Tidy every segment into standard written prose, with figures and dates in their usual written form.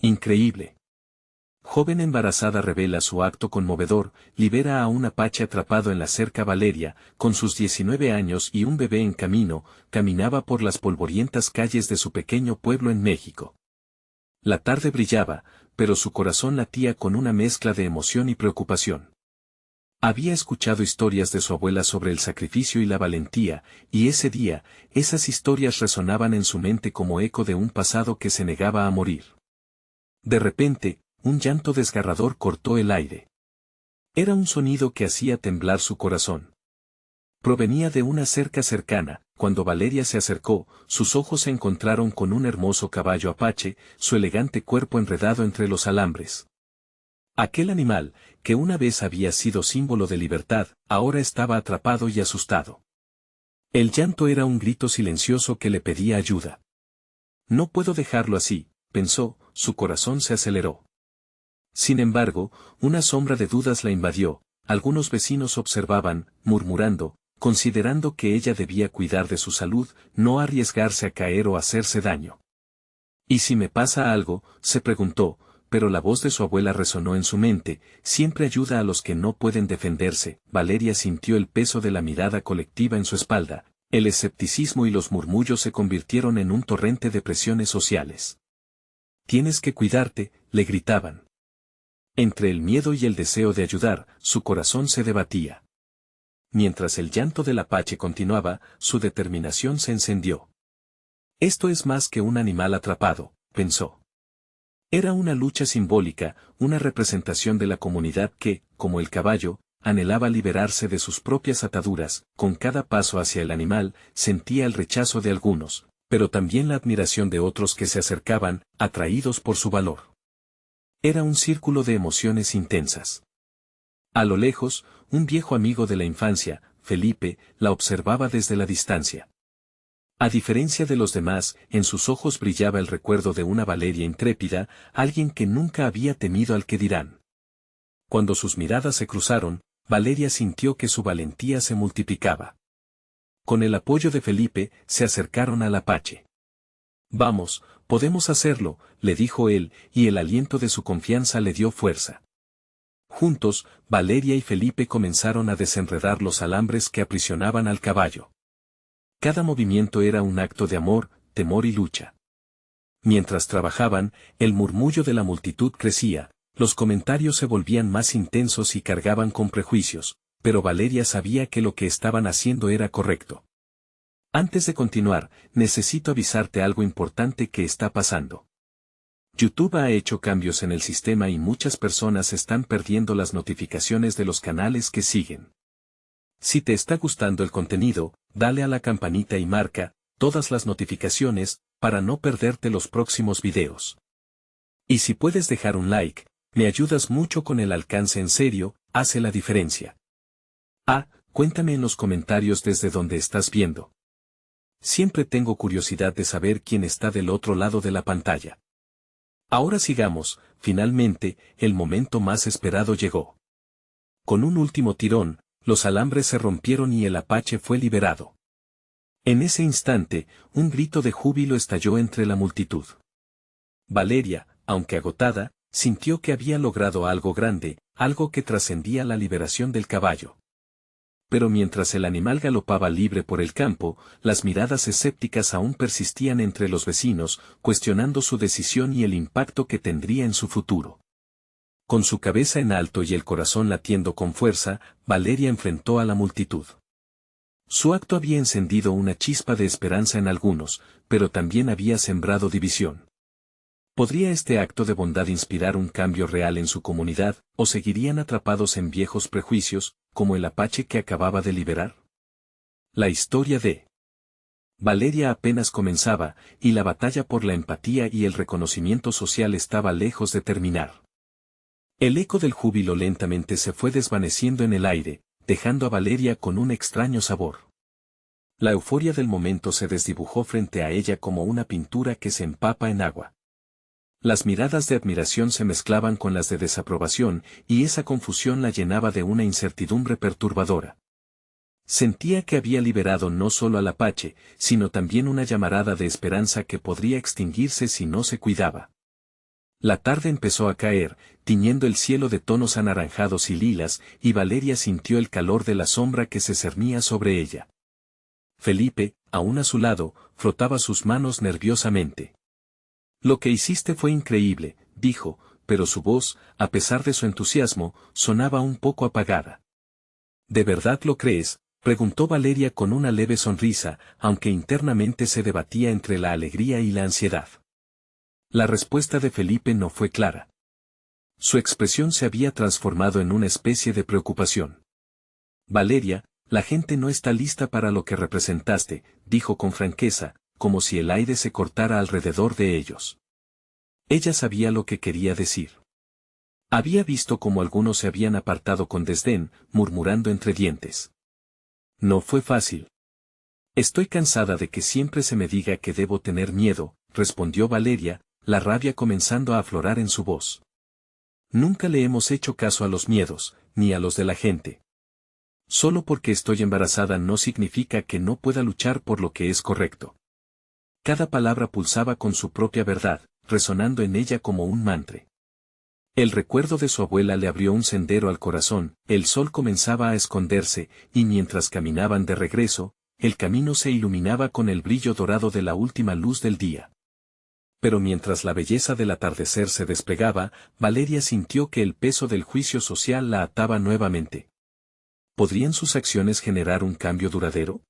Increíble. Joven embarazada revela su acto conmovedor, libera a un apache atrapado en la cerca. Valeria, con sus 19 años y un bebé en camino, caminaba por las polvorientas calles de su pequeño pueblo en México. La tarde brillaba, pero su corazón latía con una mezcla de emoción y preocupación. Había escuchado historias de su abuela sobre el sacrificio y la valentía, y ese día, esas historias resonaban en su mente como eco de un pasado que se negaba a morir. De repente, un llanto desgarrador cortó el aire. Era un sonido que hacía temblar su corazón. Provenía de una cerca cercana. Cuando Valeria se acercó, sus ojos se encontraron con un hermoso caballo apache, su elegante cuerpo enredado entre los alambres. Aquel animal, que una vez había sido símbolo de libertad, ahora estaba atrapado y asustado. El llanto era un grito silencioso que le pedía ayuda. No puedo dejarlo así, pensó, su corazón se aceleró. Sin embargo, una sombra de dudas la invadió. Algunos vecinos observaban, murmurando, considerando que ella debía cuidar de su salud, no arriesgarse a caer o hacerse daño. ¿Y si me pasa algo?, se preguntó, pero la voz de su abuela resonó en su mente, siempre ayuda a los que no pueden defenderse. Valeria sintió el peso de la mirada colectiva en su espalda, el escepticismo y los murmullos se convirtieron en un torrente de presiones sociales. Tienes que cuidarte, le gritaban. Entre el miedo y el deseo de ayudar, su corazón se debatía. Mientras el llanto del apache continuaba, su determinación se encendió. Esto es más que un animal atrapado, pensó. Era una lucha simbólica, una representación de la comunidad que, como el caballo, anhelaba liberarse de sus propias ataduras. Con cada paso hacia el animal, sentía el rechazo de algunos, pero también la admiración de otros que se acercaban, atraídos por su valor. Era un círculo de emociones intensas. A lo lejos, un viejo amigo de la infancia, Felipe, la observaba desde la distancia. A diferencia de los demás, en sus ojos brillaba el recuerdo de una Valeria intrépida, alguien que nunca había temido al que dirán. Cuando sus miradas se cruzaron, Valeria sintió que su valentía se multiplicaba. Con el apoyo de Felipe, se acercaron al apache. Vamos, podemos hacerlo, le dijo él, y el aliento de su confianza le dio fuerza. Juntos, Valeria y Felipe comenzaron a desenredar los alambres que aprisionaban al caballo. Cada movimiento era un acto de amor, temor y lucha. Mientras trabajaban, el murmullo de la multitud crecía, los comentarios se volvían más intensos y cargaban con prejuicios, pero Valeria sabía que lo que estaban haciendo era correcto. Antes de continuar, necesito avisarte algo importante que está pasando. YouTube ha hecho cambios en el sistema y muchas personas están perdiendo las notificaciones de los canales que siguen. Si te está gustando el contenido, dale a la campanita y marca todas las notificaciones para no perderte los próximos videos. Y si puedes dejar un like, me ayudas mucho con el alcance. En serio, hace la diferencia. Cuéntame en los comentarios desde donde estás viendo. Siempre tengo curiosidad de saber quién está del otro lado de la pantalla. Ahora sigamos, finalmente, el momento más esperado llegó. Con un último tirón, los alambres se rompieron y el apache fue liberado. En ese instante, un grito de júbilo estalló entre la multitud. Valeria, aunque agotada, sintió que había logrado algo grande, algo que trascendía la liberación del caballo. Pero mientras el animal galopaba libre por el campo, las miradas escépticas aún persistían entre los vecinos, cuestionando su decisión y el impacto que tendría en su futuro. Con su cabeza en alto y el corazón latiendo con fuerza, Valeria enfrentó a la multitud. Su acto había encendido una chispa de esperanza en algunos, pero también había sembrado división. ¿Podría este acto de bondad inspirar un cambio real en su comunidad, o seguirían atrapados en viejos prejuicios, como el apache que acababa de liberar? La historia de Valeria apenas comenzaba, y la batalla por la empatía y el reconocimiento social estaba lejos de terminar. El eco del júbilo lentamente se fue desvaneciendo en el aire, dejando a Valeria con un extraño sabor. La euforia del momento se desdibujó frente a ella como una pintura que se empapa en agua. Las miradas de admiración se mezclaban con las de desaprobación, y esa confusión la llenaba de una incertidumbre perturbadora. Sentía que había liberado no solo al apache, sino también una llamarada de esperanza que podría extinguirse si no se cuidaba. La tarde empezó a caer, tiñendo el cielo de tonos anaranjados y lilas, y Valeria sintió el calor de la sombra que se cernía sobre ella. Felipe, aún a su lado, frotaba sus manos nerviosamente. Lo que hiciste fue increíble, dijo, pero su voz, a pesar de su entusiasmo, sonaba un poco apagada. ¿De verdad lo crees?, preguntó Valeria con una leve sonrisa, aunque internamente se debatía entre la alegría y la ansiedad. La respuesta de Felipe no fue clara. Su expresión se había transformado en una especie de preocupación. Valeria, la gente no está lista para lo que representaste, dijo con franqueza, como si el aire se cortara alrededor de ellos. Ella sabía lo que quería decir. Había visto cómo algunos se habían apartado con desdén, murmurando entre dientes. No fue fácil. Estoy cansada de que siempre se me diga que debo tener miedo, respondió Valeria, la rabia comenzando a aflorar en su voz. Nunca le hemos hecho caso a los miedos, ni a los de la gente. Solo porque estoy embarazada no significa que no pueda luchar por lo que es correcto. Cada palabra pulsaba con su propia verdad, resonando en ella como un mantra. El recuerdo de su abuela le abrió un sendero al corazón, el sol comenzaba a esconderse, y mientras caminaban de regreso, el camino se iluminaba con el brillo dorado de la última luz del día. Pero mientras la belleza del atardecer se desplegaba, Valeria sintió que el peso del juicio social la ataba nuevamente. ¿Podrían sus acciones generar un cambio duradero?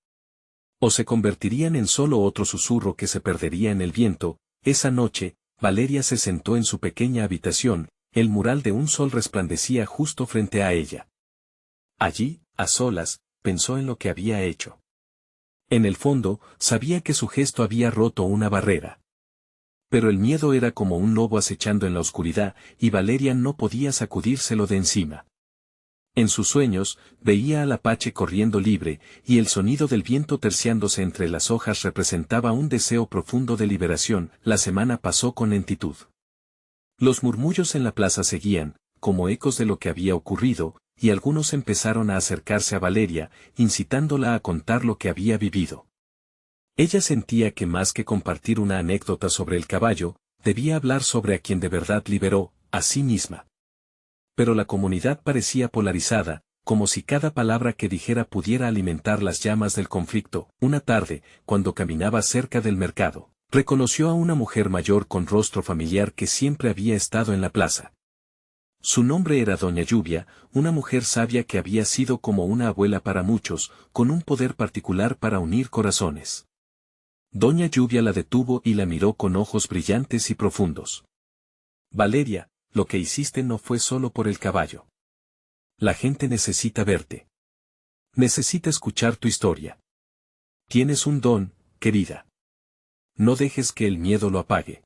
¿O se convertirían en solo otro susurro que se perdería en el viento? Esa noche, Valeria se sentó en su pequeña habitación, el mural de un sol resplandecía justo frente a ella. Allí, a solas, pensó en lo que había hecho. En el fondo, sabía que su gesto había roto una barrera. Pero el miedo era como un lobo acechando en la oscuridad, y Valeria no podía sacudírselo de encima. En sus sueños, veía al apache corriendo libre, y el sonido del viento terciándose entre las hojas representaba un deseo profundo de liberación. La semana pasó con lentitud. Los murmullos en la plaza seguían, como ecos de lo que había ocurrido, y algunos empezaron a acercarse a Valeria, incitándola a contar lo que había vivido. Ella sentía que más que compartir una anécdota sobre el caballo, debía hablar sobre a quien de verdad liberó, a sí misma. Pero la comunidad parecía polarizada, como si cada palabra que dijera pudiera alimentar las llamas del conflicto. Una tarde, cuando caminaba cerca del mercado, reconoció a una mujer mayor con rostro familiar que siempre había estado en la plaza. Su nombre era Doña Lluvia, una mujer sabia que había sido como una abuela para muchos, con un poder particular para unir corazones. Doña Lluvia la detuvo y la miró con ojos brillantes y profundos. Valeria, lo que hiciste no fue solo por el caballo. La gente necesita verte. Necesita escuchar tu historia. Tienes un don, querida. No dejes que el miedo lo apague.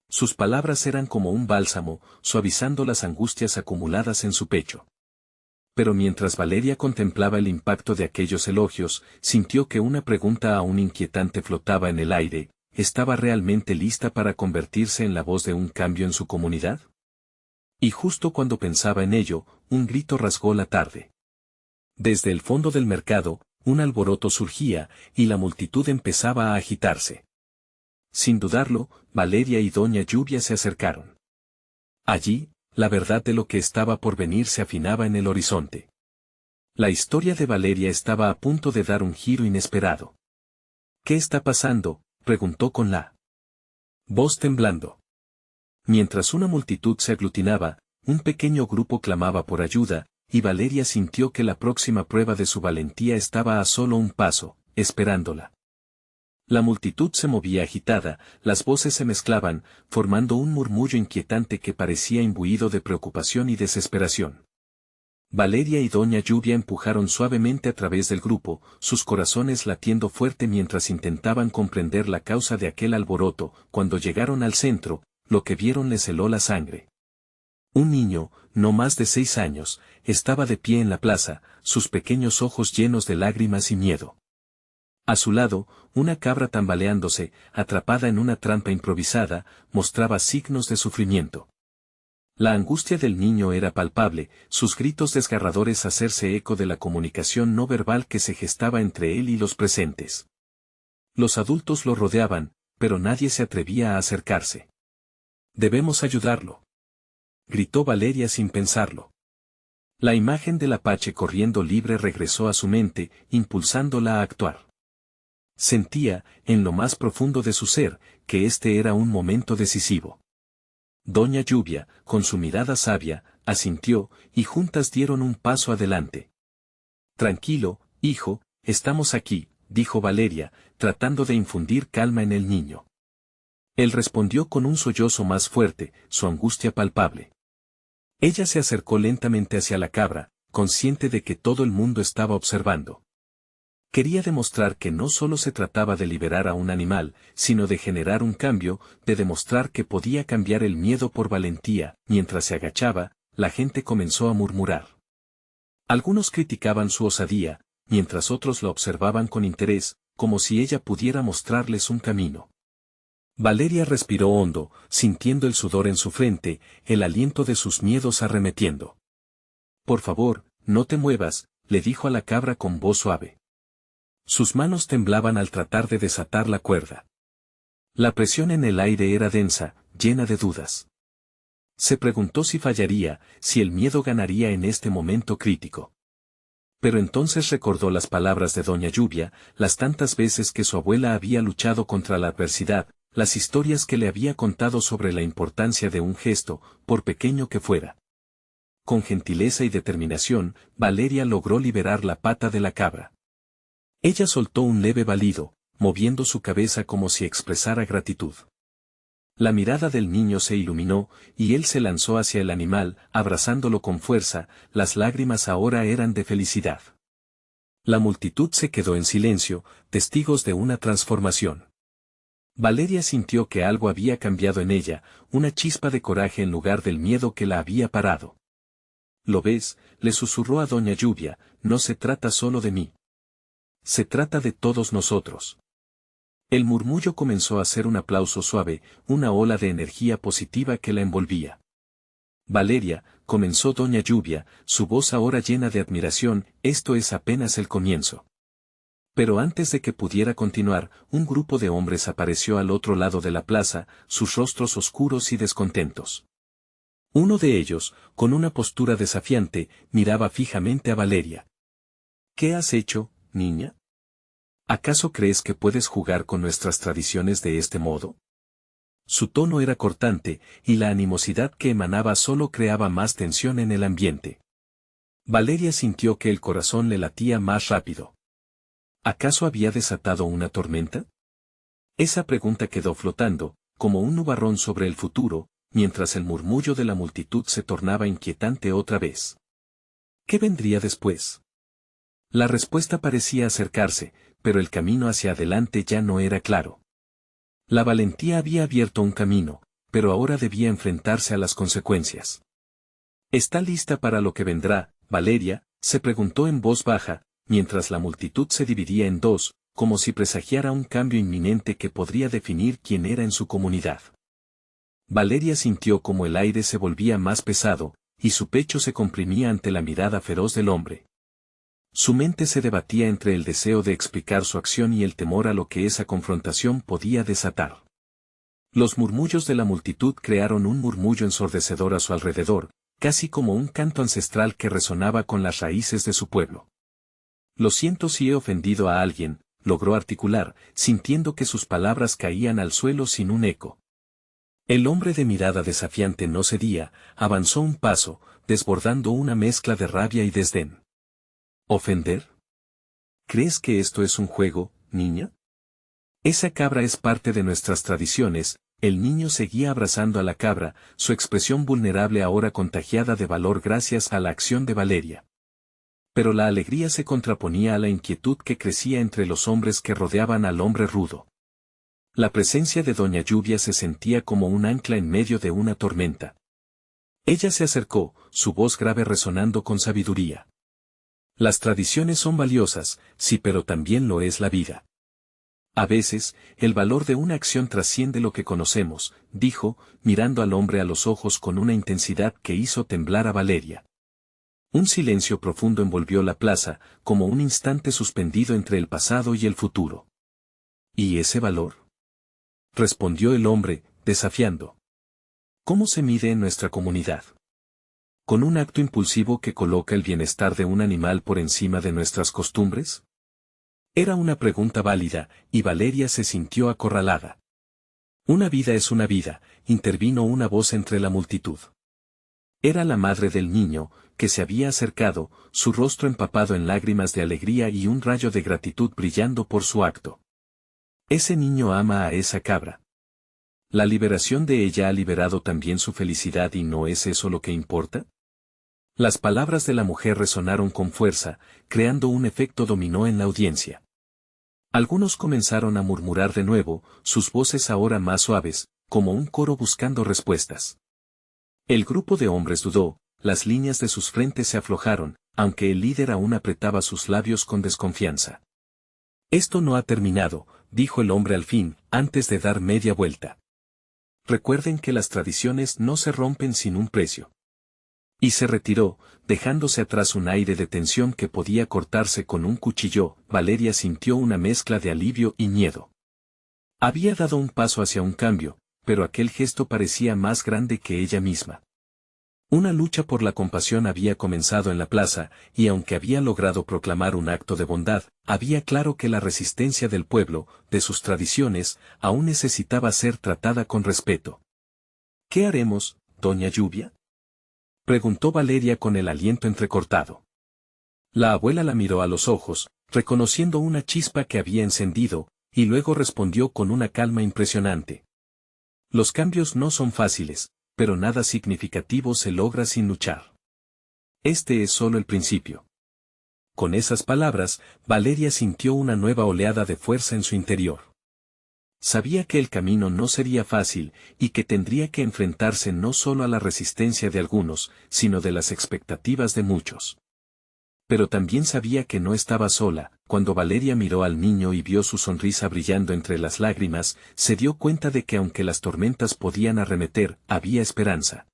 Sus palabras eran como un bálsamo, suavizando las angustias acumuladas en su pecho. Pero mientras Valeria contemplaba el impacto de aquellos elogios, sintió que una pregunta aún inquietante flotaba en el aire: ¿estaba realmente lista para convertirse en la voz de un cambio en su comunidad? Y justo cuando pensaba en ello, un grito rasgó la tarde. Desde el fondo del mercado, un alboroto surgía, y la multitud empezaba a agitarse. Sin dudarlo, Valeria y Doña Lluvia se acercaron. Allí, la verdad de lo que estaba por venir se afinaba en el horizonte. La historia de Valeria estaba a punto de dar un giro inesperado. ¿Qué está pasando?, preguntó con la voz temblando. Mientras una multitud se aglutinaba, un pequeño grupo clamaba por ayuda, y Valeria sintió que la próxima prueba de su valentía estaba a solo un paso, esperándola. La multitud se movía agitada, las voces se mezclaban, formando un murmullo inquietante que parecía imbuido de preocupación y desesperación. Valeria y Doña Lluvia empujaron suavemente a través del grupo, sus corazones latiendo fuerte mientras intentaban comprender la causa de aquel alboroto. Cuando llegaron al centro, lo que vieron les heló la sangre. Un niño, no más de 6 años, estaba de pie en la plaza, sus pequeños ojos llenos de lágrimas y miedo. A su lado, una cabra tambaleándose, atrapada en una trampa improvisada, mostraba signos de sufrimiento. La angustia del niño era palpable, sus gritos desgarradores hacerse eco de la comunicación no verbal que se gestaba entre él y los presentes. Los adultos lo rodeaban, pero nadie se atrevía a acercarse. Debemos ayudarlo. Gritó Valeria sin pensarlo. La imagen del apache corriendo libre regresó a su mente, impulsándola a actuar. Sentía, en lo más profundo de su ser, que este era un momento decisivo. Doña Lluvia, con su mirada sabia, asintió, y juntas dieron un paso adelante. Tranquilo, hijo, estamos aquí, dijo Valeria, tratando de infundir calma en el niño. Él respondió con un sollozo más fuerte, su angustia palpable. Ella se acercó lentamente hacia la cabra, consciente de que todo el mundo estaba observando. Quería demostrar que no solo se trataba de liberar a un animal, sino de generar un cambio, de demostrar que podía cambiar el miedo por valentía. Mientras se agachaba, la gente comenzó a murmurar. Algunos criticaban su osadía, mientras otros la observaban con interés, como si ella pudiera mostrarles un camino. Valeria respiró hondo, sintiendo el sudor en su frente, el aliento de sus miedos arremetiendo. Por favor, no te muevas, le dijo a la cabra con voz suave. Sus manos temblaban al tratar de desatar la cuerda. La presión en el aire era densa, llena de dudas. Se preguntó si fallaría, si el miedo ganaría en este momento crítico. Pero entonces recordó las palabras de Doña Lluvia, las tantas veces que su abuela había luchado contra la adversidad, las historias que le había contado sobre la importancia de un gesto, por pequeño que fuera. Con gentileza y determinación, Valeria logró liberar la pata de la cabra. Ella soltó un leve balido, moviendo su cabeza como si expresara gratitud. La mirada del niño se iluminó, y él se lanzó hacia el animal, abrazándolo con fuerza, las lágrimas ahora eran de felicidad. La multitud se quedó en silencio, testigos de una transformación. Valeria sintió que algo había cambiado en ella, una chispa de coraje en lugar del miedo que la había parado. «¿Lo ves?», le susurró a Doña Lluvia, «no se trata solo de mí. Se trata de todos nosotros». El murmullo comenzó a ser un aplauso suave, una ola de energía positiva que la envolvía. «Valeria», comenzó Doña Lluvia, su voz ahora llena de admiración, «esto es apenas el comienzo». Pero antes de que pudiera continuar, un grupo de hombres apareció al otro lado de la plaza, sus rostros oscuros y descontentos. Uno de ellos, con una postura desafiante, miraba fijamente a Valeria. «¿Qué has hecho, niña? ¿Acaso crees que puedes jugar con nuestras tradiciones de este modo?» Su tono era cortante, y la animosidad que emanaba solo creaba más tensión en el ambiente. Valeria sintió que el corazón le latía más rápido. ¿Acaso había desatado una tormenta? Esa pregunta quedó flotando, como un nubarrón sobre el futuro, mientras el murmullo de la multitud se tornaba inquietante otra vez. ¿Qué vendría después? La respuesta parecía acercarse, pero el camino hacia adelante ya no era claro. La valentía había abierto un camino, pero ahora debía enfrentarse a las consecuencias. ¿Está lista para lo que vendrá, Valeria?, se preguntó en voz baja, mientras la multitud se dividía en dos, como si presagiara un cambio inminente que podría definir quién era en su comunidad. Valeria sintió como el aire se volvía más pesado, y su pecho se comprimía ante la mirada feroz del hombre. Su mente se debatía entre el deseo de explicar su acción y el temor a lo que esa confrontación podía desatar. Los murmullos de la multitud crearon un murmullo ensordecedor a su alrededor, casi como un canto ancestral que resonaba con las raíces de su pueblo. «Lo siento si he ofendido a alguien», logró articular, sintiendo que sus palabras caían al suelo sin un eco. El hombre de mirada desafiante no cedía, avanzó un paso, desbordando una mezcla de rabia y desdén. ¿Ofender? ¿Crees que esto es un juego, niña? Esa cabra es parte de nuestras tradiciones. El niño seguía abrazando a la cabra, su expresión vulnerable ahora contagiada de valor gracias a la acción de Valeria. Pero la alegría se contraponía a la inquietud que crecía entre los hombres que rodeaban al hombre rudo. La presencia de Doña Lluvia se sentía como un ancla en medio de una tormenta. Ella se acercó, su voz grave resonando con sabiduría. «Las tradiciones son valiosas, sí, pero también lo es la vida. A veces, el valor de una acción trasciende lo que conocemos», dijo, mirando al hombre a los ojos con una intensidad que hizo temblar a Valeria. Un silencio profundo envolvió la plaza, como un instante suspendido entre el pasado y el futuro. «¿Y ese valor?», respondió el hombre, desafiando. ¿Cómo se mide en nuestra comunidad? ¿Con un acto impulsivo que coloca el bienestar de un animal por encima de nuestras costumbres? Era una pregunta válida, y Valeria se sintió acorralada. Una vida es una vida, intervino una voz entre la multitud. Era la madre del niño, que se había acercado, su rostro empapado en lágrimas de alegría y un rayo de gratitud brillando por su acto. Ese niño ama a esa cabra. La liberación de ella ha liberado también su felicidad y ¿no es eso lo que importa? Las palabras de la mujer resonaron con fuerza, creando un efecto dominó en la audiencia. Algunos comenzaron a murmurar de nuevo, sus voces ahora más suaves, como un coro buscando respuestas. El grupo de hombres dudó, las líneas de sus frentes se aflojaron, aunque el líder aún apretaba sus labios con desconfianza. Esto no ha terminado, dijo el hombre al fin, antes de dar media vuelta. Recuerden que las tradiciones no se rompen sin un precio. Y se retiró, dejándose atrás un aire de tensión que podía cortarse con un cuchillo. Valeria sintió una mezcla de alivio y miedo. Había dado un paso hacia un cambio, pero aquel gesto parecía más grande que ella misma. Una lucha por la compasión había comenzado en la plaza, y aunque había logrado proclamar un acto de bondad, había claro que la resistencia del pueblo, de sus tradiciones, aún necesitaba ser tratada con respeto. ¿Qué haremos, doña Lluvia?, preguntó Valeria con el aliento entrecortado. La abuela la miró a los ojos, reconociendo una chispa que había encendido, y luego respondió con una calma impresionante. Los cambios no son fáciles, pero nada significativo se logra sin luchar. Este es solo el principio. Con esas palabras, Valeria sintió una nueva oleada de fuerza en su interior. Sabía que el camino no sería fácil, y que tendría que enfrentarse no solo a la resistencia de algunos, sino de las expectativas de muchos. Pero también sabía que no estaba sola. Cuando Valeria miró al niño y vio su sonrisa brillando entre las lágrimas, se dio cuenta de que aunque las tormentas podían arremeter, había esperanza.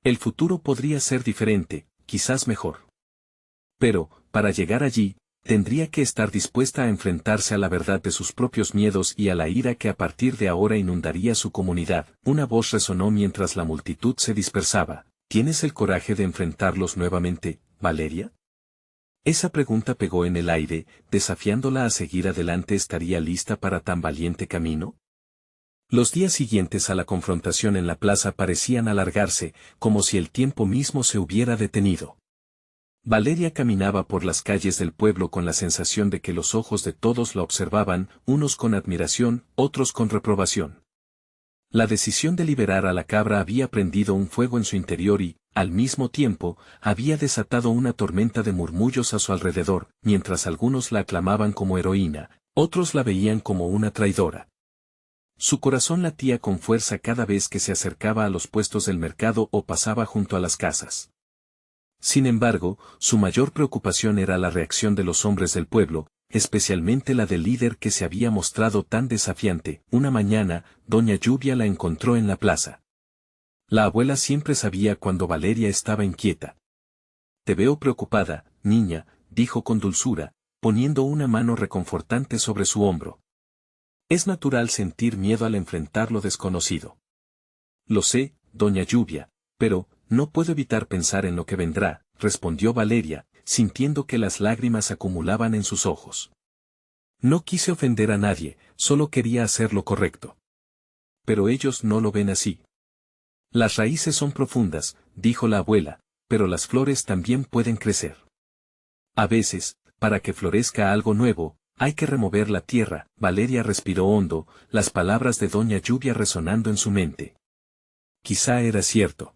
El futuro podría ser diferente, quizás mejor. Pero, para llegar allí, tendría que estar dispuesta a enfrentarse a la verdad de sus propios miedos y a la ira que a partir de ahora inundaría su comunidad. Una voz resonó mientras la multitud se dispersaba. ¿Tienes el coraje de enfrentarlos nuevamente, Valeria? Esa pregunta pegó en el aire, desafiándola a seguir adelante. ¿Estaría lista para tan valiente camino? Los días siguientes a la confrontación en la plaza parecían alargarse, como si el tiempo mismo se hubiera detenido. Valeria caminaba por las calles del pueblo con la sensación de que los ojos de todos la observaban, unos con admiración, otros con reprobación. La decisión de liberar a la cabra había prendido un fuego en su interior y, al mismo tiempo, había desatado una tormenta de murmullos a su alrededor. Mientras algunos la aclamaban como heroína, otros la veían como una traidora. Su corazón latía con fuerza cada vez que se acercaba a los puestos del mercado o pasaba junto a las casas. Sin embargo, su mayor preocupación era la reacción de los hombres del pueblo, especialmente la del líder que se había mostrado tan desafiante. Una mañana, doña Lluvia la encontró en la plaza. La abuela siempre sabía cuando Valeria estaba inquieta. «Te veo preocupada, niña», dijo con dulzura, poniendo una mano reconfortante sobre su hombro. «Es natural sentir miedo al enfrentar lo desconocido». «Lo sé, doña Lluvia, pero no puedo evitar pensar en lo que vendrá», respondió Valeria, sintiendo que las lágrimas acumulaban en sus ojos. «No quise ofender a nadie, solo quería hacer lo correcto». «Pero ellos no lo ven así». «Las raíces son profundas», dijo la abuela, «pero las flores también pueden crecer. A veces, para que florezca algo nuevo, hay que remover la tierra». Valeria respiró hondo, las palabras de doña Lluvia resonando en su mente. Quizá era cierto.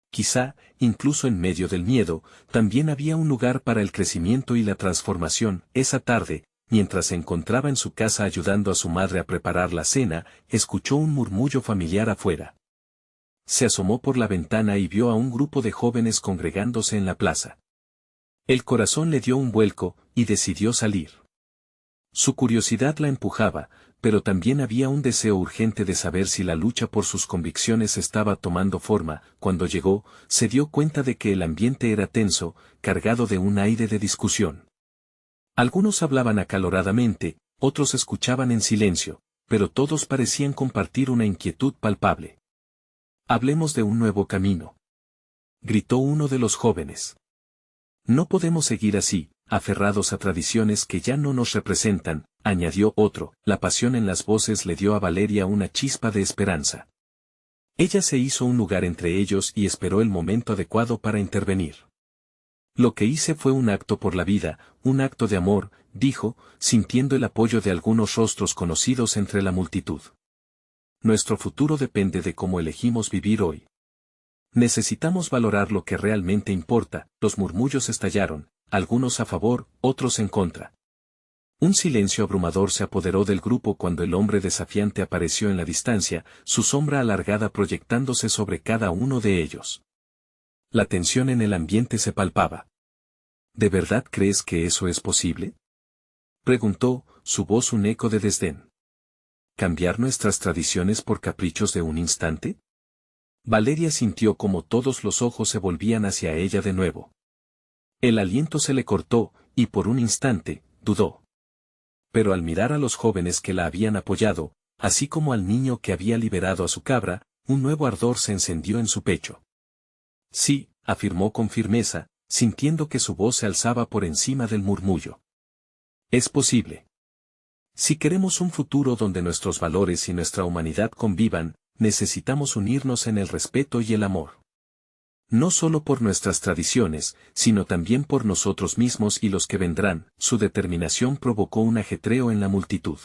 Quizá, incluso en medio del miedo, también había un lugar para el crecimiento y la transformación. Esa tarde, mientras se encontraba en su casa ayudando a su madre a preparar la cena, escuchó un murmullo familiar afuera. Se asomó por la ventana y vio a un grupo de jóvenes congregándose en la plaza. El corazón le dio un vuelco, y decidió salir. Su curiosidad la empujaba, pero también había un deseo urgente de saber si la lucha por sus convicciones estaba tomando forma. Cuando llegó, se dio cuenta de que el ambiente era tenso, cargado de un aire de discusión. Algunos hablaban acaloradamente, otros escuchaban en silencio, pero todos parecían compartir una inquietud palpable. Hablemos de un nuevo camino. Gritó uno de los jóvenes. No podemos seguir así, aferrados a tradiciones que ya no nos representan, añadió otro. La pasión en las voces le dio a Valeria una chispa de esperanza. Ella se hizo un lugar entre ellos y esperó el momento adecuado para intervenir. Lo que hice fue un acto por la vida, un acto de amor, dijo, sintiendo el apoyo de algunos rostros conocidos entre la multitud. Nuestro futuro depende de cómo elegimos vivir hoy. Necesitamos valorar lo que realmente importa. Los murmullos estallaron, algunos a favor, otros en contra. Un silencio abrumador se apoderó del grupo cuando el hombre desafiante apareció en la distancia, su sombra alargada proyectándose sobre cada uno de ellos. La tensión en el ambiente se palpaba. ¿De verdad crees que eso es posible?, preguntó, su voz un eco de desdén. ¿Cambiar nuestras tradiciones por caprichos de un instante? Valeria sintió como todos los ojos se volvían hacia ella de nuevo. El aliento se le cortó, y por un instante, dudó. Pero al mirar a los jóvenes que la habían apoyado, así como al niño que había liberado a su cabra, un nuevo ardor se encendió en su pecho. Sí, afirmó con firmeza, sintiendo que su voz se alzaba por encima del murmullo. Es posible. Si queremos un futuro donde nuestros valores y nuestra humanidad convivan, necesitamos unirnos en el respeto y el amor. No solo por nuestras tradiciones, sino también por nosotros mismos y los que vendrán. Su determinación provocó un ajetreo en la multitud.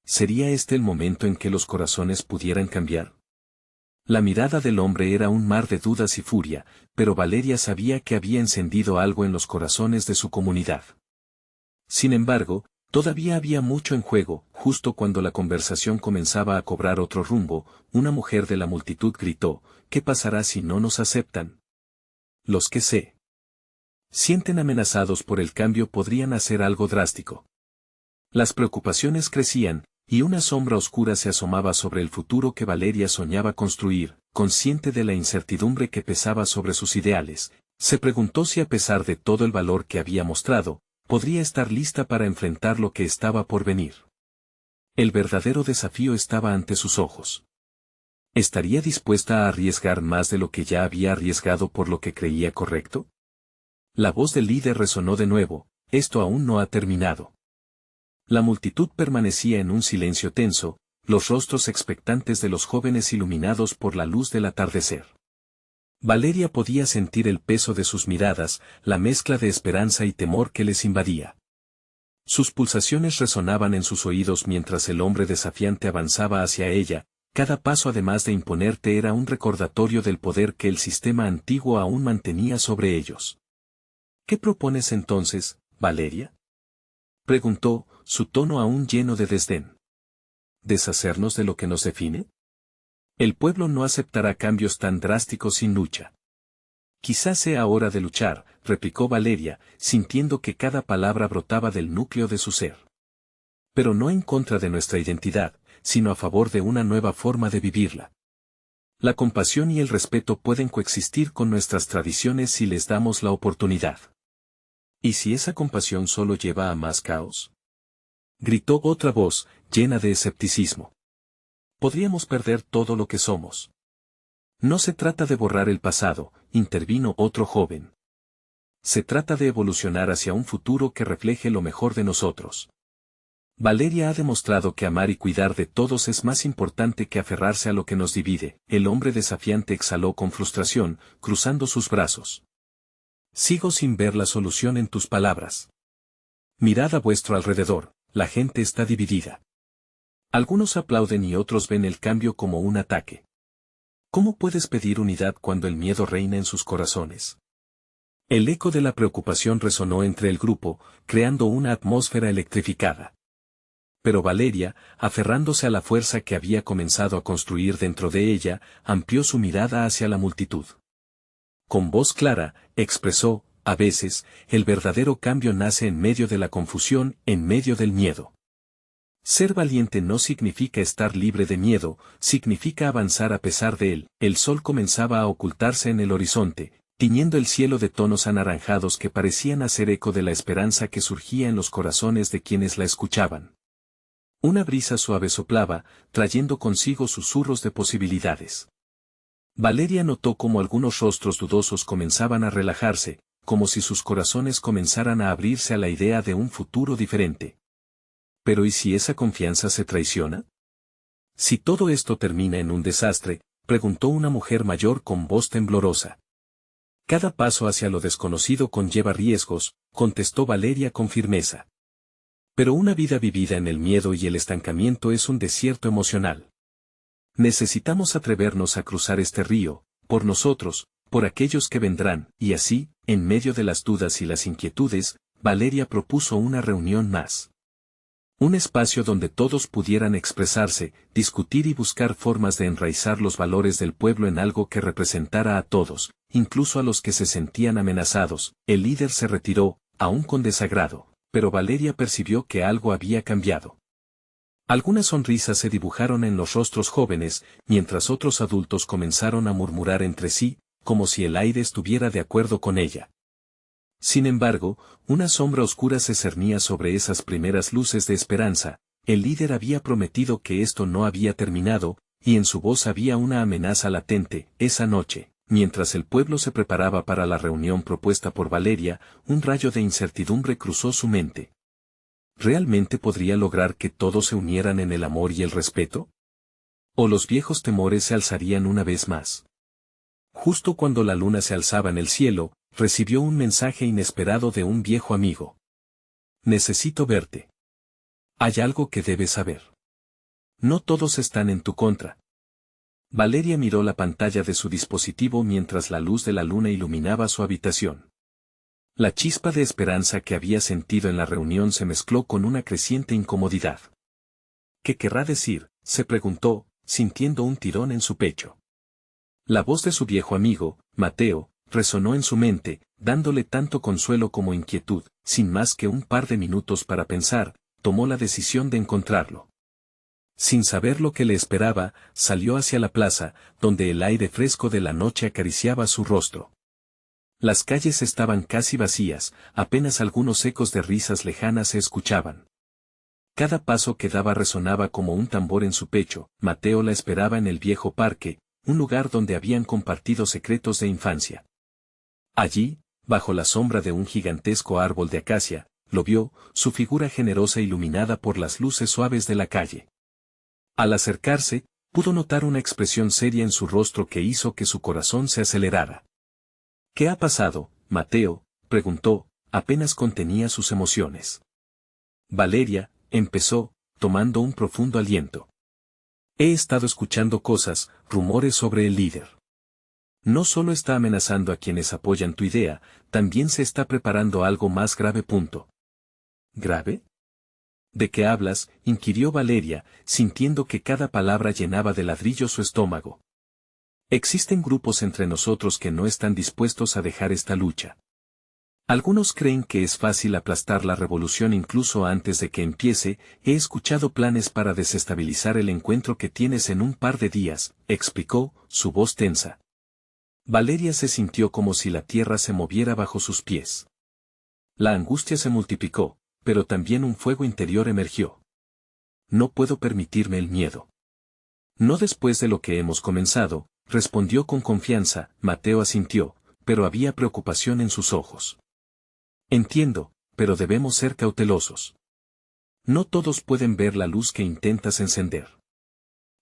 ¿Sería este el momento en que los corazones pudieran cambiar? La mirada del hombre era un mar de dudas y furia, pero Valeria sabía que había encendido algo en los corazones de su comunidad. Sin embargo, todavía había mucho en juego. Justo cuando la conversación comenzaba a cobrar otro rumbo, una mujer de la multitud gritó, ¿qué pasará si no nos aceptan? Los que se sienten amenazados por el cambio podrían hacer algo drástico. Las preocupaciones crecían, y una sombra oscura se asomaba sobre el futuro que Valeria soñaba construir. Consciente de la incertidumbre que pesaba sobre sus ideales, se preguntó si a pesar de todo el valor que había mostrado, podría estar lista para enfrentar lo que estaba por venir. El verdadero desafío estaba ante sus ojos. ¿Estaría dispuesta a arriesgar más de lo que ya había arriesgado por lo que creía correcto? La voz del líder resonó de nuevo, esto aún no ha terminado. La multitud permanecía en un silencio tenso, los rostros expectantes de los jóvenes iluminados por la luz del atardecer. Valeria podía sentir el peso de sus miradas, la mezcla de esperanza y temor que les invadía. Sus pulsaciones resonaban en sus oídos mientras el hombre desafiante avanzaba hacia ella, cada paso además de imponerte era un recordatorio del poder que el sistema antiguo aún mantenía sobre ellos. ¿Qué propones entonces, Valeria?, preguntó, su tono aún lleno de desdén. ¿Deshacernos de lo que nos define? El pueblo no aceptará cambios tan drásticos sin lucha. Quizás sea hora de luchar, replicó Valeria, sintiendo que cada palabra brotaba del núcleo de su ser. Pero no en contra de nuestra identidad, sino a favor de una nueva forma de vivirla. La compasión y el respeto pueden coexistir con nuestras tradiciones si les damos la oportunidad. ¿Y si esa compasión solo lleva a más caos?, gritó otra voz, llena de escepticismo. Podríamos perder todo lo que somos. No se trata de borrar el pasado, intervino otro joven. Se trata de evolucionar hacia un futuro que refleje lo mejor de nosotros. Valeria ha demostrado que amar y cuidar de todos es más importante que aferrarse a lo que nos divide. El hombre desafiante exhaló con frustración, cruzando sus brazos. Sigo sin ver la solución en tus palabras. Mirad a vuestro alrededor, la gente está dividida. Algunos aplauden y otros ven el cambio como un ataque. ¿Cómo puedes pedir unidad cuando el miedo reina en sus corazones? El eco de la preocupación resonó entre el grupo, creando una atmósfera electrificada. Pero Valeria, aferrándose a la fuerza que había comenzado a construir dentro de ella, amplió su mirada hacia la multitud. Con voz clara, expresó, a veces, el verdadero cambio nace en medio de la confusión, en medio del miedo. Ser valiente no significa estar libre de miedo, significa avanzar a pesar de él. El sol comenzaba a ocultarse en el horizonte, tiñendo el cielo de tonos anaranjados que parecían hacer eco de la esperanza que surgía en los corazones de quienes la escuchaban. Una brisa suave soplaba, trayendo consigo susurros de posibilidades. Valeria notó cómo algunos rostros dudosos comenzaban a relajarse, como si sus corazones comenzaran a abrirse a la idea de un futuro diferente. Pero ¿y si esa confianza se traiciona? Si todo esto termina en un desastre, preguntó una mujer mayor con voz temblorosa. Cada paso hacia lo desconocido conlleva riesgos, contestó Valeria con firmeza. Pero una vida vivida en el miedo y el estancamiento es un desierto emocional. Necesitamos atrevernos a cruzar este río, por nosotros, por aquellos que vendrán, y así, en medio de las dudas y las inquietudes, Valeria propuso una reunión más. Un espacio donde todos pudieran expresarse, discutir y buscar formas de enraizar los valores del pueblo en algo que representara a todos, incluso a los que se sentían amenazados. El líder se retiró, aún con desagrado, pero Valeria percibió que algo había cambiado. Algunas sonrisas se dibujaron en los rostros jóvenes, mientras otros adultos comenzaron a murmurar entre sí, como si el aire estuviera de acuerdo con ella. Sin embargo, una sombra oscura se cernía sobre esas primeras luces de esperanza. El líder había prometido que esto no había terminado, y en su voz había una amenaza latente. Esa noche, mientras el pueblo se preparaba para la reunión propuesta por Valeria, un rayo de incertidumbre cruzó su mente. ¿Realmente podría lograr que todos se unieran en el amor y el respeto? ¿O los viejos temores se alzarían una vez más? Justo cuando la luna se alzaba en el cielo, recibió un mensaje inesperado de un viejo amigo. Necesito verte. Hay algo que debes saber. No todos están en tu contra. Valeria miró la pantalla de su dispositivo mientras la luz de la luna iluminaba su habitación. La chispa de esperanza que había sentido en la reunión se mezcló con una creciente incomodidad. ¿Qué querrá decir?, se preguntó, sintiendo un tirón en su pecho. La voz de su viejo amigo, Mateo, resonó en su mente, dándole tanto consuelo como inquietud. Sin más que un par de minutos para pensar, tomó la decisión de encontrarlo. Sin saber lo que le esperaba, salió hacia la plaza, donde el aire fresco de la noche acariciaba su rostro. Las calles estaban casi vacías, apenas algunos ecos de risas lejanas se escuchaban. Cada paso que daba resonaba como un tambor en su pecho. Mateo la esperaba en el viejo parque, un lugar donde habían compartido secretos de infancia. Allí, bajo la sombra de un gigantesco árbol de acacia, lo vio, su figura generosa iluminada por las luces suaves de la calle. Al acercarse, pudo notar una expresión seria en su rostro que hizo que su corazón se acelerara. ¿Qué ha pasado, Mateo?, preguntó, apenas contenía sus emociones. Valeria, empezó, tomando un profundo aliento. He estado escuchando cosas, rumores sobre el líder. No solo está amenazando a quienes apoyan tu idea, también se está preparando algo más grave. ¿Grave? ¿De qué hablas?, inquirió Valeria, sintiendo que cada palabra llenaba de ladrillos su estómago. Existen grupos entre nosotros que no están dispuestos a dejar esta lucha. Algunos creen que es fácil aplastar la revolución incluso antes de que empiece. He escuchado planes para desestabilizar el encuentro que tienes en un par de días, explicó, su voz tensa. Valeria se sintió como si la tierra se moviera bajo sus pies. La angustia se multiplicó, pero también un fuego interior emergió. No puedo permitirme el miedo. No después de lo que hemos comenzado, respondió con confianza. Mateo asintió, pero había preocupación en sus ojos. Entiendo, pero debemos ser cautelosos. No todos pueden ver la luz que intentas encender.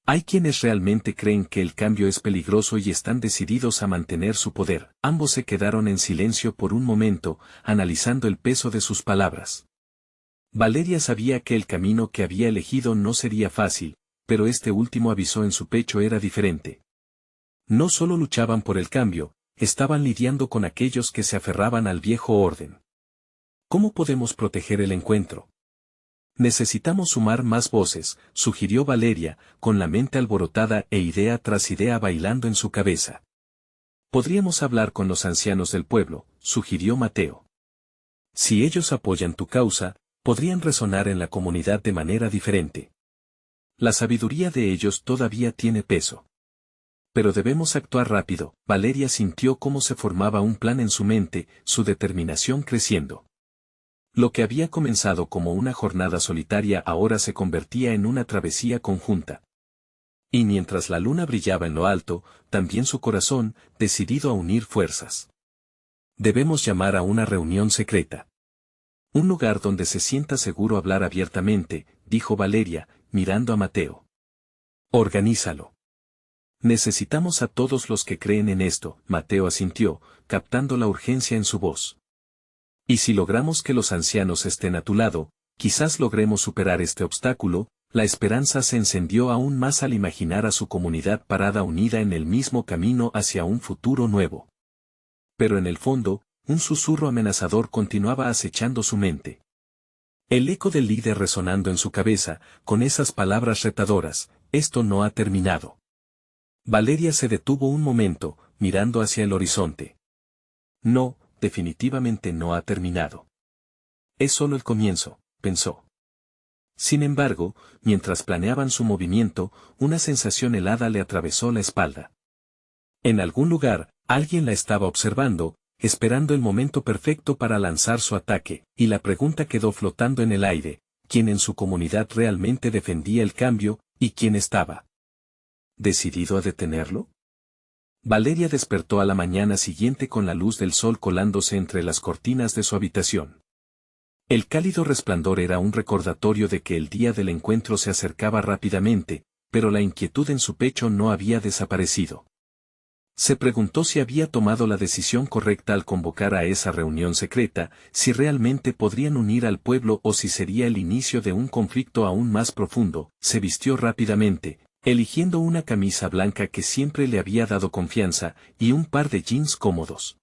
Hay quienes realmente creen que el cambio es peligroso y están decididos a mantener su poder. Ambos se quedaron en silencio por un momento, analizando el peso de sus palabras. Valeria sabía que el camino que había elegido no sería fácil, pero este último aviso en su pecho era diferente. No solo luchaban por el cambio, estaban lidiando con aquellos que se aferraban al viejo orden. ¿Cómo podemos proteger el encuentro? Necesitamos sumar más voces, sugirió Valeria, con la mente alborotada e idea tras idea bailando en su cabeza. Podríamos hablar con los ancianos del pueblo, sugirió Mateo. Si ellos apoyan tu causa, podrían resonar en la comunidad de manera diferente. La sabiduría de ellos todavía tiene peso. Pero debemos actuar rápido. Valeria sintió cómo se formaba un plan en su mente, su determinación creciendo. Lo que había comenzado como una jornada solitaria ahora se convertía en una travesía conjunta. Y mientras la luna brillaba en lo alto, también su corazón, decidido a unir fuerzas. Debemos llamar a una reunión secreta. Un lugar donde se sienta seguro hablar abiertamente, dijo Valeria, mirando a Mateo. Organízalo. Necesitamos a todos los que creen en esto, Mateo asintió, captando la urgencia en su voz. Y si logramos que los ancianos estén a tu lado, quizás logremos superar este obstáculo. La esperanza se encendió aún más al imaginar a su comunidad parada unida en el mismo camino hacia un futuro nuevo. Pero en el fondo, un susurro amenazador continuaba acechando su mente. El eco del líder resonando en su cabeza, con esas palabras retadoras: esto no ha terminado. Valeria se detuvo un momento, mirando hacia el horizonte. No, definitivamente no ha terminado. Es solo el comienzo, pensó. Sin embargo, mientras planeaban su movimiento, una sensación helada le atravesó la espalda. En algún lugar, alguien la estaba observando, esperando el momento perfecto para lanzar su ataque, y la pregunta quedó flotando en el aire: ¿quién en su comunidad realmente defendía el cambio, y quién estaba decidido a detenerlo? Valeria despertó a la mañana siguiente con la luz del sol colándose entre las cortinas de su habitación. El cálido resplandor era un recordatorio de que el día del encuentro se acercaba rápidamente, pero la inquietud en su pecho no había desaparecido. Se preguntó si había tomado la decisión correcta al convocar a esa reunión secreta, si realmente podrían unir al pueblo o si sería el inicio de un conflicto aún más profundo. Se vistió rápidamente, eligiendo una camisa blanca que siempre le había dado confianza, y un par de jeans cómodos.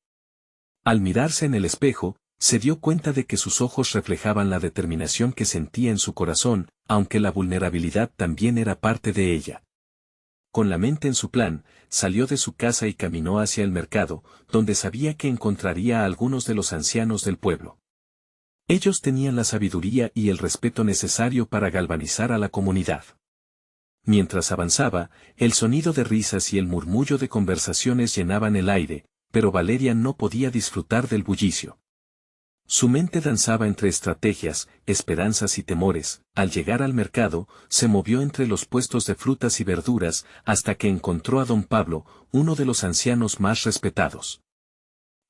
Al mirarse en el espejo, se dio cuenta de que sus ojos reflejaban la determinación que sentía en su corazón, aunque la vulnerabilidad también era parte de ella. Con la mente en su plan, salió de su casa y caminó hacia el mercado, donde sabía que encontraría a algunos de los ancianos del pueblo. Ellos tenían la sabiduría y el respeto necesario para galvanizar a la comunidad. Mientras avanzaba, el sonido de risas y el murmullo de conversaciones llenaban el aire, pero Valeria no podía disfrutar del bullicio. Su mente danzaba entre estrategias, esperanzas y temores. Al llegar al mercado, se movió entre los puestos de frutas y verduras, hasta que encontró a don Pablo, uno de los ancianos más respetados.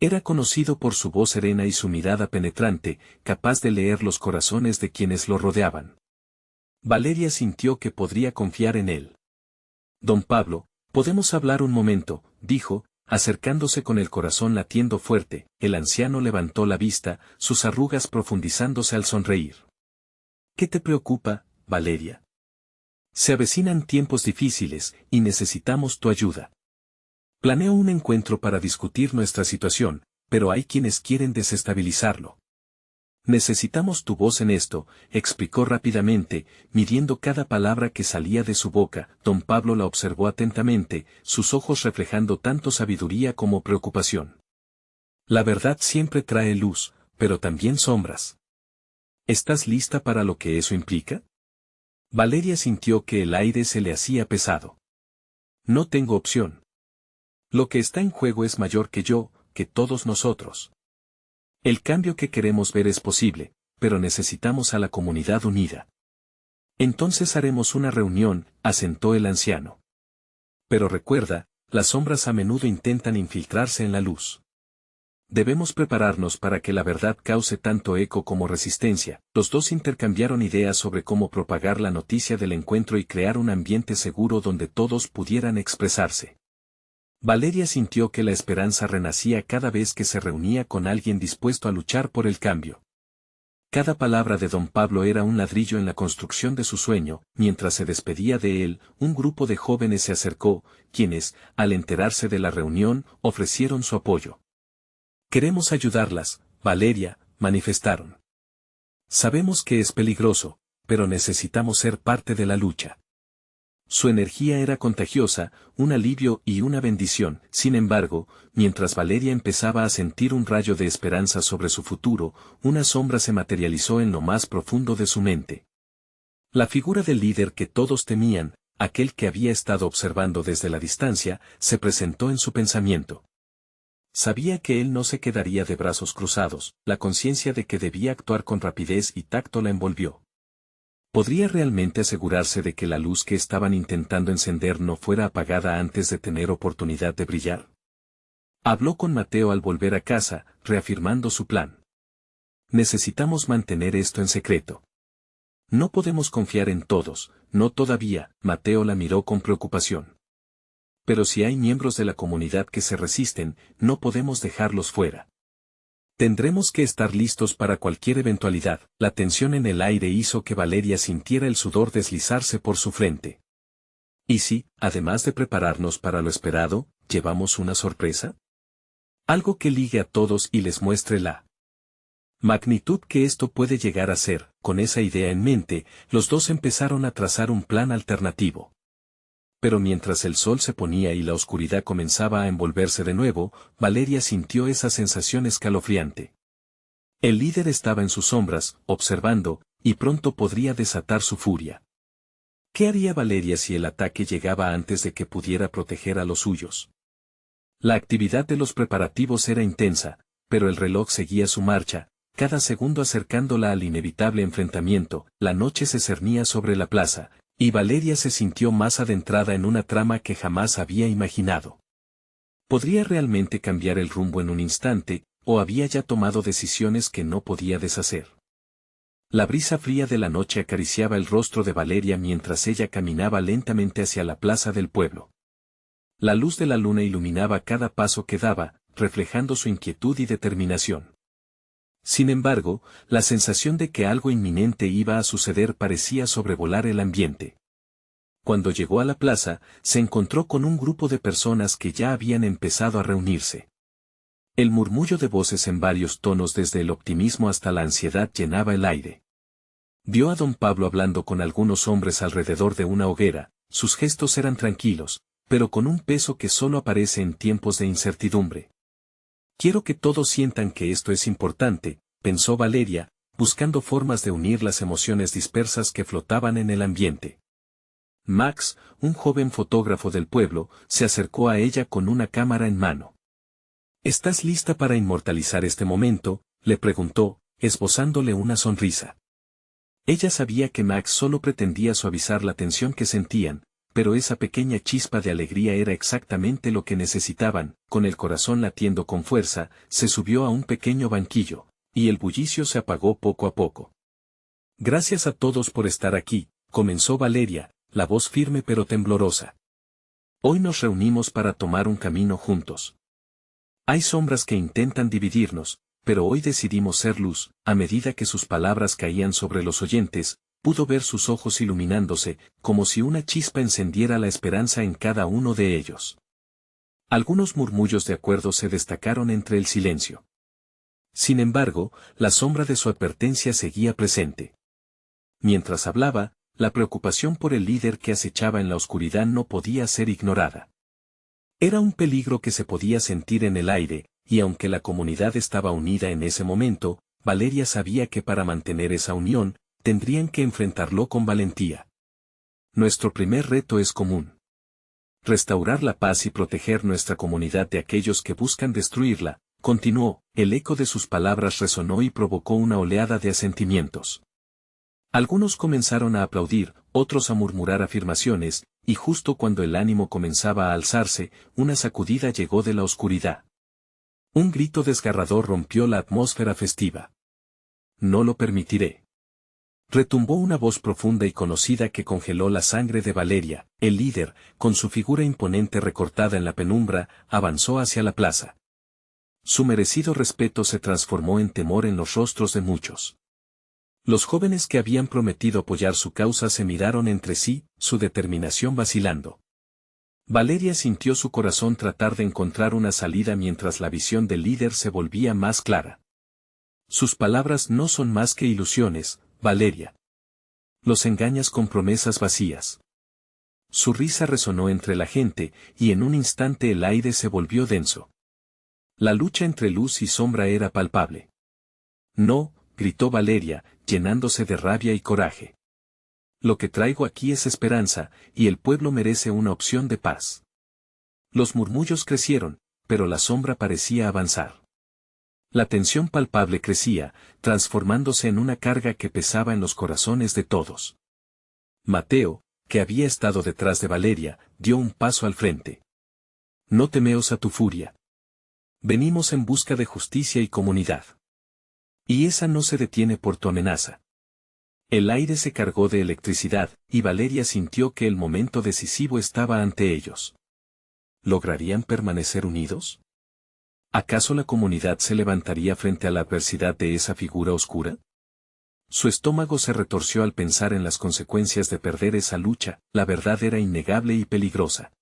Era conocido por su voz serena y su mirada penetrante, capaz de leer los corazones de quienes lo rodeaban. Valeria sintió que podría confiar en él. Don Pablo, ¿podemos hablar un momento?, dijo, acercándose con el corazón latiendo fuerte. El anciano levantó la vista, sus arrugas profundizándose al sonreír. ¿Qué te preocupa, Valeria? Se avecinan tiempos difíciles, y necesitamos tu ayuda. Planeo un encuentro para discutir nuestra situación, pero hay quienes quieren desestabilizarlo. Necesitamos tu voz en esto, explicó rápidamente, midiendo cada palabra que salía de su boca. Don Pablo la observó atentamente, sus ojos reflejando tanto sabiduría como preocupación. La verdad siempre trae luz, pero también sombras. ¿Estás lista para lo que eso implica? Valeria sintió que el aire se le hacía pesado. No tengo opción. Lo que está en juego es mayor que yo, que todos nosotros. El cambio que queremos ver es posible, pero necesitamos a la comunidad unida. Entonces haremos una reunión, asentó el anciano. Pero recuerda, las sombras a menudo intentan infiltrarse en la luz. Debemos prepararnos para que la verdad cause tanto eco como resistencia. Los dos intercambiaron ideas sobre cómo propagar la noticia del encuentro y crear un ambiente seguro donde todos pudieran expresarse. Valeria sintió que la esperanza renacía cada vez que se reunía con alguien dispuesto a luchar por el cambio. Cada palabra de don Pablo era un ladrillo en la construcción de su sueño. Mientras se despedía de él, un grupo de jóvenes se acercó, quienes, al enterarse de la reunión, ofrecieron su apoyo. Queremos ayudarlas, Valeria, manifestaron. Sabemos que es peligroso, pero necesitamos ser parte de la lucha. Su energía era contagiosa, un alivio y una bendición. Sin embargo, mientras Valeria empezaba a sentir un rayo de esperanza sobre su futuro, una sombra se materializó en lo más profundo de su mente. La figura del líder que todos temían, aquel que había estado observando desde la distancia, se presentó en su pensamiento. Sabía que él no se quedaría de brazos cruzados. La conciencia de que debía actuar con rapidez y tacto la envolvió. ¿Podría realmente asegurarse de que la luz que estaban intentando encender no fuera apagada antes de tener oportunidad de brillar? Habló con Mateo al volver a casa, reafirmando su plan. Necesitamos mantener esto en secreto. No podemos confiar en todos, no todavía. Mateo la miró con preocupación. Pero si hay miembros de la comunidad que se resisten, no podemos dejarlos fuera. Tendremos que estar listos para cualquier eventualidad. La tensión en el aire hizo que Valeria sintiera el sudor deslizarse por su frente. ¿Y si, además de prepararnos para lo esperado, llevamos una sorpresa? Algo que ligue a todos y les muestre la magnitud que esto puede llegar a ser. Con esa idea en mente, los dos empezaron a trazar un plan alternativo. Pero mientras el sol se ponía y la oscuridad comenzaba a envolverse de nuevo, Valeria sintió esa sensación escalofriante. El líder estaba en sus sombras, observando, y pronto podría desatar su furia. ¿Qué haría Valeria si el ataque llegaba antes de que pudiera proteger a los suyos? La actividad de los preparativos era intensa, pero el reloj seguía su marcha, cada segundo acercándola al inevitable enfrentamiento. La noche se cernía sobre la plaza, y Valeria se sintió más adentrada en una trama que jamás había imaginado. ¿Podría realmente cambiar el rumbo en un instante, o había ya tomado decisiones que no podía deshacer? La brisa fría de la noche acariciaba el rostro de Valeria mientras ella caminaba lentamente hacia la plaza del pueblo. La luz de la luna iluminaba cada paso que daba, reflejando su inquietud y determinación. Sin embargo, la sensación de que algo inminente iba a suceder parecía sobrevolar el ambiente. Cuando llegó a la plaza, se encontró con un grupo de personas que ya habían empezado a reunirse. El murmullo de voces en varios tonos desde el optimismo hasta la ansiedad llenaba el aire. Vio a don Pablo hablando con algunos hombres alrededor de una hoguera. Sus gestos eran tranquilos, pero con un peso que solo aparece en tiempos de incertidumbre. Quiero que todos sientan que esto es importante, pensó Valeria, buscando formas de unir las emociones dispersas que flotaban en el ambiente. Max, un joven fotógrafo del pueblo, se acercó a ella con una cámara en mano. ¿Estás lista para inmortalizar este momento?, le preguntó, esbozándole una sonrisa. Ella sabía que Max solo pretendía suavizar la tensión que sentían, pero esa pequeña chispa de alegría era exactamente lo que necesitaban. Con el corazón latiendo con fuerza, se subió a un pequeño banquillo, y el bullicio se apagó poco a poco. Gracias a todos por estar aquí, comenzó Valeria, la voz firme pero temblorosa. Hoy nos reunimos para tomar un camino juntos. Hay sombras que intentan dividirnos, pero hoy decidimos ser luz. A medida que sus palabras caían sobre los oyentes, pudo ver sus ojos iluminándose, como si una chispa encendiera la esperanza en cada uno de ellos. Algunos murmullos de acuerdo se destacaron entre el silencio. Sin embargo, la sombra de su advertencia seguía presente. Mientras hablaba, la preocupación por el líder que acechaba en la oscuridad no podía ser ignorada. Era un peligro que se podía sentir en el aire, y aunque la comunidad estaba unida en ese momento, Valeria sabía que para mantener esa unión, tendrían que enfrentarlo con valentía. Nuestro primer reto es común. Restaurar la paz y proteger nuestra comunidad de aquellos que buscan destruirla, continuó. El eco de sus palabras resonó y provocó una oleada de asentimientos. Algunos comenzaron a aplaudir, otros a murmurar afirmaciones, y justo cuando el ánimo comenzaba a alzarse, una sacudida llegó de la oscuridad. Un grito desgarrador rompió la atmósfera festiva. No lo permitiré. Retumbó una voz profunda y conocida que congeló la sangre de Valeria. El líder, con su figura imponente recortada en la penumbra, avanzó hacia la plaza. Su merecido respeto se transformó en temor en los rostros de muchos. Los jóvenes que habían prometido apoyar su causa se miraron entre sí, su determinación vacilando. Valeria sintió su corazón tratar de encontrar una salida mientras la visión del líder se volvía más clara. Sus palabras no son más que ilusiones, Valeria. Los engañas con promesas vacías. Su risa resonó entre la gente, y en un instante el aire se volvió denso. La lucha entre luz y sombra era palpable. No, gritó Valeria, llenándose de rabia y coraje. Lo que traigo aquí es esperanza, y el pueblo merece una opción de paz. Los murmullos crecieron, pero la sombra parecía avanzar. La tensión palpable crecía, transformándose en una carga que pesaba en los corazones de todos. Mateo, que había estado detrás de Valeria, dio un paso al frente. No temeos a tu furia. Venimos en busca de justicia y comunidad. Y esa no se detiene por tu amenaza. El aire se cargó de electricidad, y Valeria sintió que el momento decisivo estaba ante ellos. ¿Lograrían permanecer unidos? ¿Acaso la comunidad se levantaría frente a la adversidad de esa figura oscura? Su estómago se retorció al pensar en las consecuencias de perder esa lucha. La verdad era innegable y peligrosa.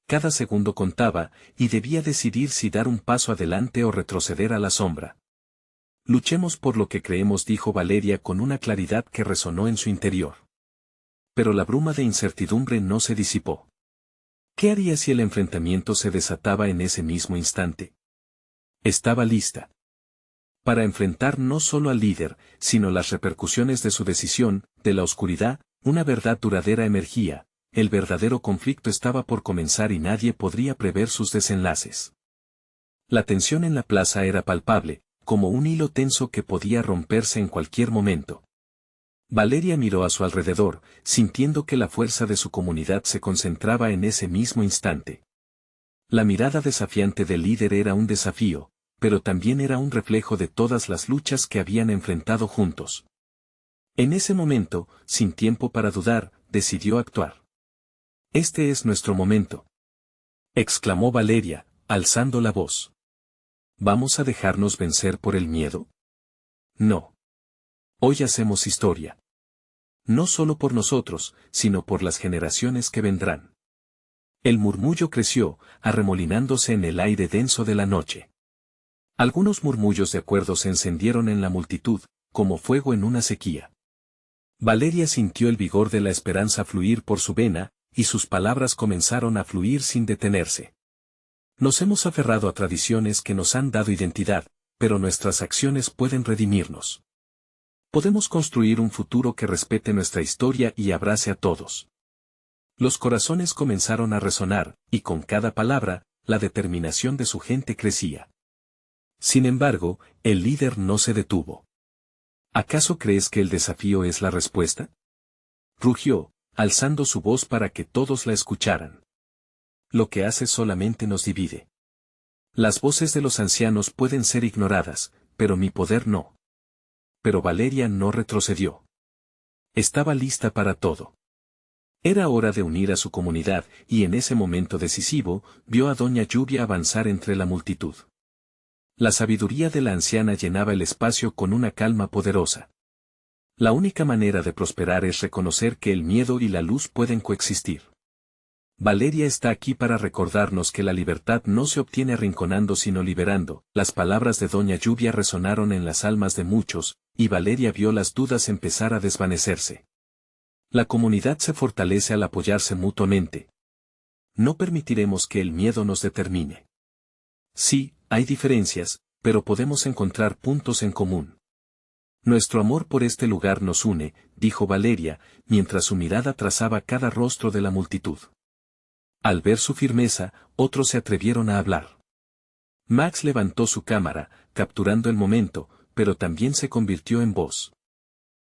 Cada segundo contaba, y debía decidir si dar un paso adelante o retroceder a la sombra. Luchemos por lo que creemos, dijo Valeria con una claridad que resonó en su interior. Pero la bruma de incertidumbre no se disipó. ¿Qué haría si el enfrentamiento se desataba en ese mismo instante? Estaba lista para enfrentar no solo al líder, sino las repercusiones de su decisión. De la oscuridad, una verdad duradera emergía. El verdadero conflicto estaba por comenzar y nadie podría prever sus desenlaces. La tensión en la plaza era palpable, como un hilo tenso que podía romperse en cualquier momento. Valeria miró a su alrededor, sintiendo que la fuerza de su comunidad se concentraba en ese mismo instante. La mirada desafiante del líder era un desafío, pero también era un reflejo de todas las luchas que habían enfrentado juntos. En ese momento, sin tiempo para dudar, decidió actuar. «Este es nuestro momento», exclamó Valeria, alzando la voz. ¿Vamos a dejarnos vencer por el miedo? No. Hoy hacemos historia. No solo por nosotros, sino por las generaciones que vendrán. El murmullo creció, arremolinándose en el aire denso de la noche. Algunos murmullos de acuerdo se encendieron en la multitud, como fuego en una sequía. Valeria sintió el vigor de la esperanza fluir por su vena, y sus palabras comenzaron a fluir sin detenerse. Nos hemos aferrado a tradiciones que nos han dado identidad, pero nuestras acciones pueden redimirnos. Podemos construir un futuro que respete nuestra historia y abrace a todos. Los corazones comenzaron a resonar, y con cada palabra, la determinación de su gente crecía. Sin embargo, el líder no se detuvo. ¿Acaso crees que el desafío es la respuesta?, rugió, alzando su voz para que todos la escucharan. Lo que hace solamente nos divide. Las voces de los ancianos pueden ser ignoradas, pero mi poder no. Pero Valeria no retrocedió. Estaba lista para todo. Era hora de unir a su comunidad, y en ese momento decisivo, vio a Doña Lluvia avanzar entre la multitud. La sabiduría de la anciana llenaba el espacio con una calma poderosa. La única manera de prosperar es reconocer que el miedo y la luz pueden coexistir. Valeria está aquí para recordarnos que la libertad no se obtiene arrinconando sino liberando. Las palabras de Doña Lluvia resonaron en las almas de muchos, y Valeria vio las dudas empezar a desvanecerse. La comunidad se fortalece al apoyarse mutuamente. No permitiremos que el miedo nos determine. Sí, hay diferencias, pero podemos encontrar puntos en común. Nuestro amor por este lugar nos une, dijo Valeria, mientras su mirada trazaba cada rostro de la multitud. Al ver su firmeza, otros se atrevieron a hablar. Max levantó su cámara, capturando el momento, pero también se convirtió en voz.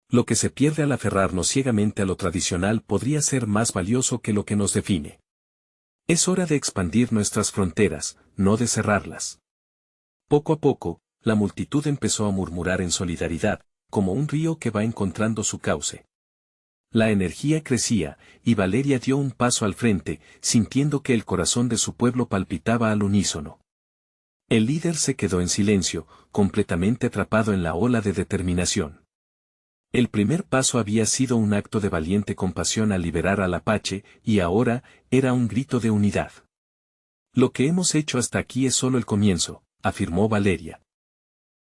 Lo que se pierde al aferrarnos ciegamente a lo tradicional podría ser más valioso que lo que nos define. Es hora de expandir nuestras fronteras, no de cerrarlas. Poco a poco, la multitud empezó a murmurar en solidaridad, como un río que va encontrando su cauce. La energía crecía, y Valeria dio un paso al frente, sintiendo que el corazón de su pueblo palpitaba al unísono. El líder se quedó en silencio, completamente atrapado en la ola de determinación. El primer paso había sido un acto de valiente compasión al liberar al Apache, y ahora, era un grito de unidad. Lo que hemos hecho hasta aquí es solo el comienzo, afirmó Valeria.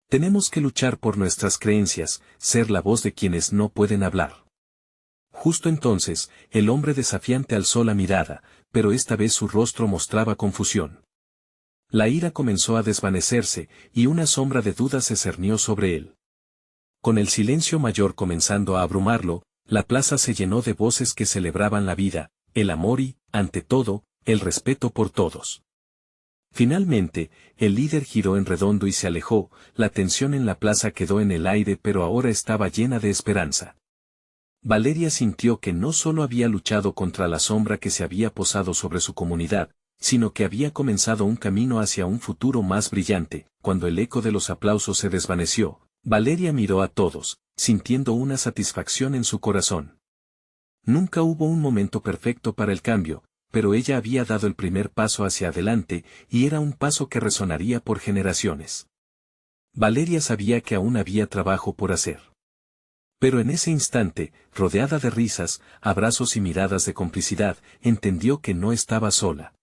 Tenemos que luchar por nuestras creencias, ser la voz de quienes no pueden hablar. Justo entonces, el hombre desafiante alzó la mirada, pero esta vez su rostro mostraba confusión. La ira comenzó a desvanecerse, y una sombra de duda se cernió sobre él. Con el silencio mayor comenzando a abrumarlo, la plaza se llenó de voces que celebraban la vida, el amor y, ante todo, el respeto por todos. Finalmente, el líder giró en redondo y se alejó, la tensión en la plaza quedó en el aire pero ahora estaba llena de esperanza. Valeria sintió que no solo había luchado contra la sombra que se había posado sobre su comunidad, sino que había comenzado un camino hacia un futuro más brillante. Cuando el eco de los aplausos se desvaneció, Valeria miró a todos, sintiendo una satisfacción en su corazón. Nunca hubo un momento perfecto para el cambio, pero ella había dado el primer paso hacia adelante, y era un paso que resonaría por generaciones. Valeria sabía que aún había trabajo por hacer. Pero en ese instante, rodeada de risas, abrazos y miradas de complicidad, entendió que no estaba sola.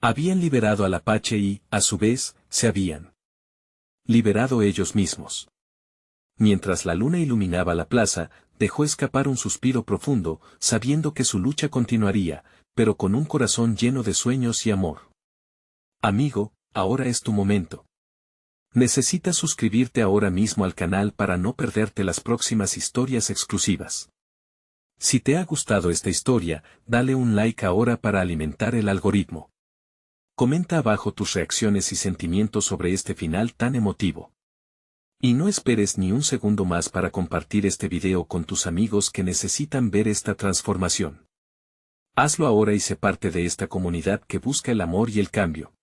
Habían liberado al Apache y, a su vez, se habían liberado ellos mismos. Mientras la luna iluminaba la plaza, dejó escapar un suspiro profundo, sabiendo que su lucha continuaría, pero con un corazón lleno de sueños y amor. Amigo, ahora es tu momento. Necesitas suscribirte ahora mismo al canal para no perderte las próximas historias exclusivas. Si te ha gustado esta historia, dale un like ahora para alimentar el algoritmo. Comenta abajo tus reacciones y sentimientos sobre este final tan emotivo. Y no esperes ni un segundo más para compartir este video con tus amigos que necesitan ver esta transformación. Hazlo ahora y sé parte de esta comunidad que busca el amor y el cambio.